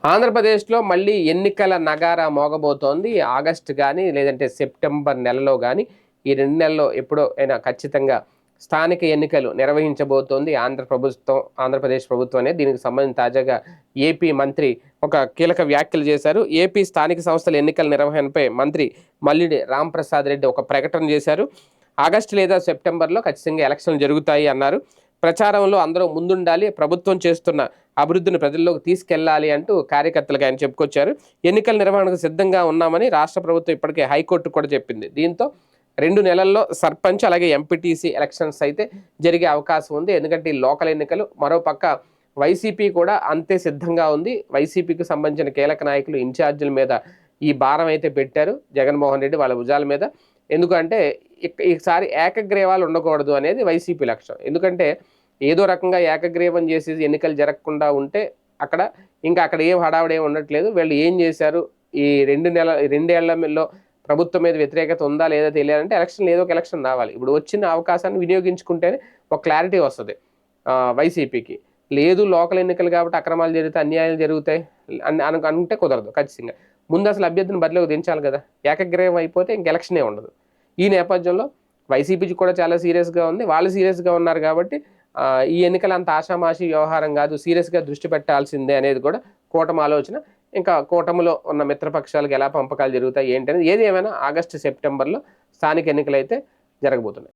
ఆంధ్రప్రదేశ్లో మళ్ళీ ఎన్నికల నగారా మోగబోతోంది. ఆగస్టు కానీ లేదంటే సెప్టెంబర్ నెలలో కానీ ఈ 2 నెలల్లో ఎప్పుడో అయినా ఖచ్చితంగా స్థానిక ఎన్నికలు నిర్వహించబోతోంది ఆంధ్రప్రదేశ్ ప్రభుత్వం అనేది. దీనికి సంబంధించి తాజాగా ఏపీ మంత్రి ఒక కీలక వ్యాఖ్యలు చేశారు. ఏపీ స్థానిక సంస్థల ఎన్నికల నిర్వహణపై మంత్రి మల్లిడి రాంప్రసాద్ రెడ్డి ఒక ప్రకటన చేశారు. ఆగస్టు లేదా సెప్టెంబర్లో ఖచ్చితంగా ఎలక్షన్లు జరుగుతాయి అన్నారు. ప్రచారంలో అందరూ ముందుండాలి, ప్రభుత్వం చేస్తున్న అభివృద్ధిని ప్రజల్లోకి తీసుకెళ్లాలి అంటూ కార్యకర్తలకు ఆయన చెప్పుకొచ్చారు. ఎన్నికల నిర్వహణకు సిద్ధంగా ఉన్నామని రాష్ట్ర ప్రభుత్వం ఇప్పటికే హైకోర్టు కూడా చెప్పింది. దీంతో 2 నెలల్లో సర్పంచ్ అలాగే ఎంపీటీసీ ఎలక్షన్స్ అయితే జరిగే అవకాశం ఉంది. ఎందుకంటే ఈ లోకల్ ఎన్నికలు, మరోపక్క వైసీపీ కూడా అంతే సిద్ధంగా ఉంది. వైసీపీకి సంబంధించిన కీలక నాయకులు ఇన్ఛార్జీల మీద ఈ భారం అయితే పెట్టారు జగన్మోహన్ రెడ్డి వాళ్ళ భుజాల మీద. ఎందుకంటే ఈసారి ఏకగ్రీవాలు ఉండకూడదు అనేది వైసీపీ లక్ష్యం. ఎందుకంటే ఏదో రకంగా ఏకగ్రీవం చేసి ఎన్నికలు జరగకుండా ఉంటే అక్కడ ఏం హడావుడి ఏమి ఉండట్లేదు. వీళ్ళు ఏం చేశారు, ఈ 2 ఏళ్లలో ప్రభుత్వం మీద వ్యతిరేకత ఉందా లేదా తెలియాలంటే ఏదో ఒక ఎలక్షన్ రావాలి. ఇప్పుడు వచ్చిన అవకాశాన్ని వినియోగించుకుంటేనే ఒక క్లారిటీ వస్తుంది వైసీపీకి. లేదు లోకల్ ఎన్నికలు కాబట్టి అక్రమాలు జరుగుతాయి, అన్యాయాలు జరుగుతాయి అనుకుంటే కుదరదు. ఖచ్చితంగా ముందు అసలు అభ్యర్థిని బరిలోకి దించాలి కదా. ఏకగ్రీవం అయిపోతే ఇంక ఎలక్షనే ఉండదు. ఈ నేపథ్యంలో వైసీపీ కూడా చాలా సీరియస్గా ఉంది. వాళ్ళు సీరియస్గా ఉన్నారు కాబట్టి ఈ ఎన్నికలు అంత ఆషామాషి వ్యవహారం కాదు, సీరియస్గా దృష్టి పెట్టాల్సిందే అనేది కూడా కూటమి ఆలోచన. ఇంకా కూటమిలో ఉన్న మిత్రపక్షాలకు ఎలా పంపకాలు జరుగుతాయి ఏంటనేది ఏది ఏమైనా ఆగస్టు సెప్టెంబర్లో స్థానిక ఎన్నికలు అయితే జరగబోతున్నాయి.